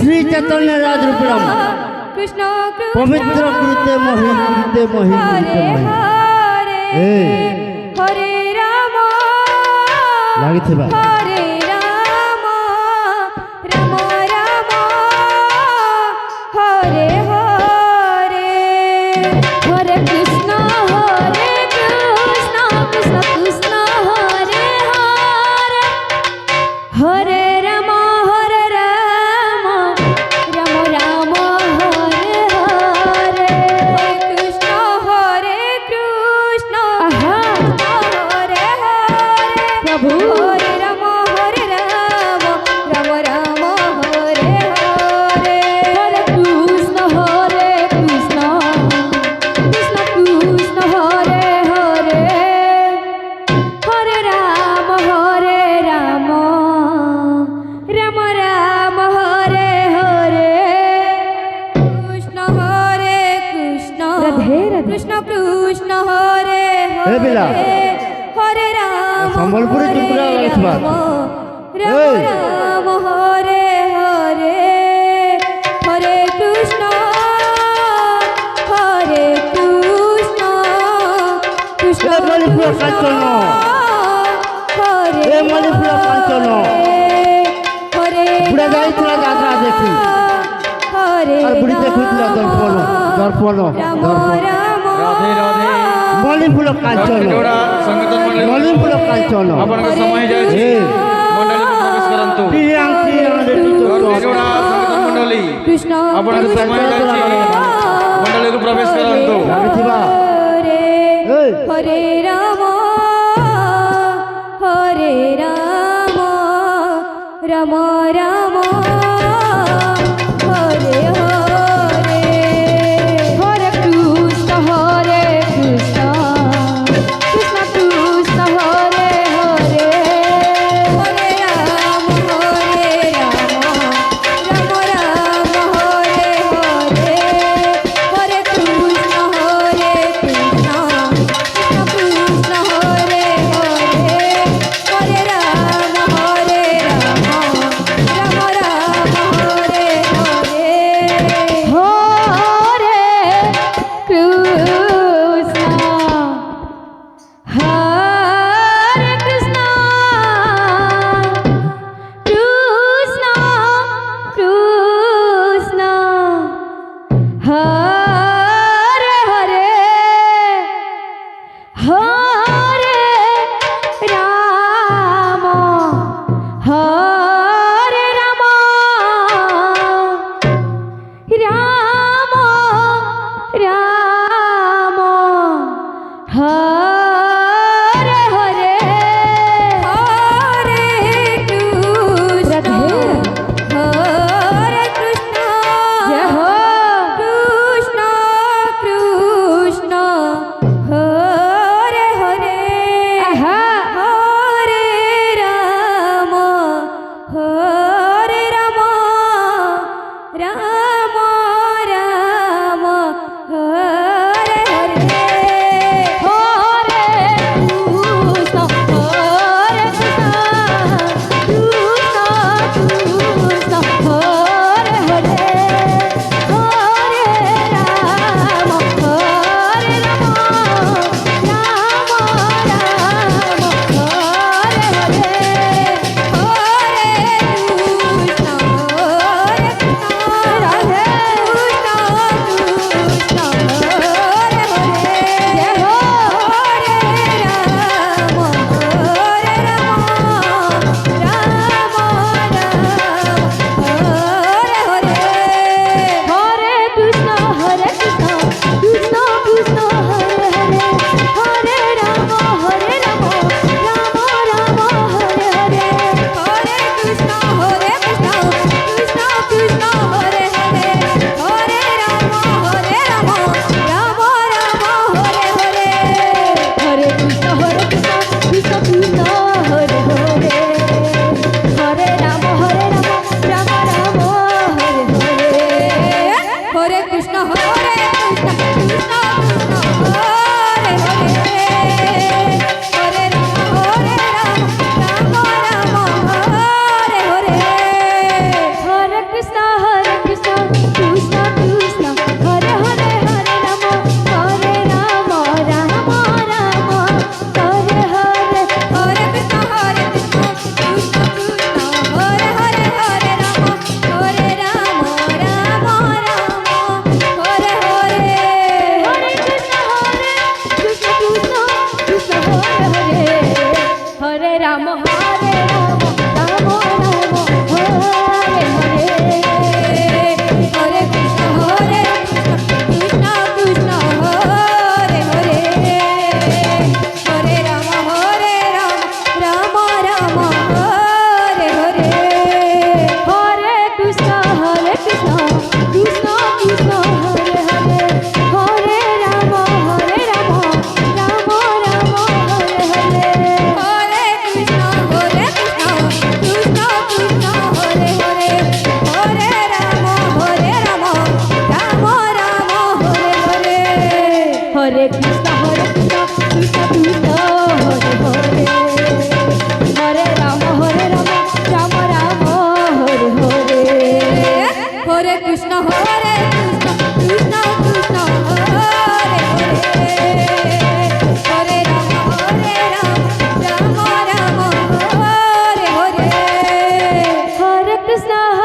শ্রী চৈতন্য রাজরূপম কৃষ্ণ পবিত্র কৃতে মহিম কৃতে মহিম কৃতে মহিম হরে রাম লাগিথিবা হরে রাম রাম রাম হরে হরে হরে কৃষ্ণ কৃষ্ণ কৃষ্ণ হরে হরে হরে রাম রাম রাম হরে হরে কৃষ্ণ হরে কৃষ্ণ হরে হরে প্রভু হরে রাম রাম রাম হরে হরে হরে কৃষ্ণ কৃষ্ণ কৃষ্ণ হরে হরে হরে রাম রাম রাম হরে হরে কৃষ্ণ কৃষ্ণ কৃষ্ণ কৃষ্ণ হরে এ বিলা। হরে হরে রাম সম্বলপুরে চুপড়া লাগছিবা। রাম এই। রাম হরে হরে হরে কৃষ্ণ কৃষ্ণ এ মণিপুর কাঞ্চন। হরে এ মণিপুর কাঞ্চন। হরে বুড়া যাইছিলা যাত্রা দেখি হরে আর বুড়ি দেখুছিলা দর্পণ দর্পণ রাম দর্পণ রাম রাধে রাধে মণিপুর কাঞ্চন जोड़ा संगठन मंडल মণিপুর কাঞ্চন ଆପଣଙ୍କ ସମୟ ହେଇଯାଉଛି ଏ। ମଣ୍ଡଳୀକୁ ପ୍ରବେଶ କରନ୍ତୁ ପ୍ରିୟାଙ୍କି ଯୋଡ଼ା ସଂଗଠନ ମଣ୍ଡଳୀ কৃষ্ণ ଆପଣଙ୍କ ସମୟ ହେଇଯାଉଛି ମଣ୍ଡଳୀକୁ ପ୍ରବେଶ କରନ୍ତୁ লাগিথিবা হরে এই। হরে রাম হরে রাম রাম রাম হরে হরে হরে কৃষ্ণ কৃষ্ণ কৃষ্ণ হরে হরে হরে রাম রাম রাম হরে হরে হরে কৃষ্ণ কৃষ্ণ কৃষ্ণ হরে হরে হরে রাম রাম রাম হরে হরে হরে কৃষ্ণ হরে কৃষ্ণ কৃষ্ণ কৃষ্ণ হরে হরে হরে রাম হরে রাম রাম রাম হরে হরে হরে কৃষ্ণ হরে কৃষ্ণ জয় হো কৃষ্ণ কৃষ্ণ হরে হরে হরে রাম হরে রাম রাম রাম হরে হরে হরে কৃষ্ণ হরে কৃষ্ণ কৃষ্ণ হরে হরে হরে রাম হরে রাম রাম রাম হরে হরে হরে কৃষ্ণ হরে কৃষ্ণ রাধে कृष्ण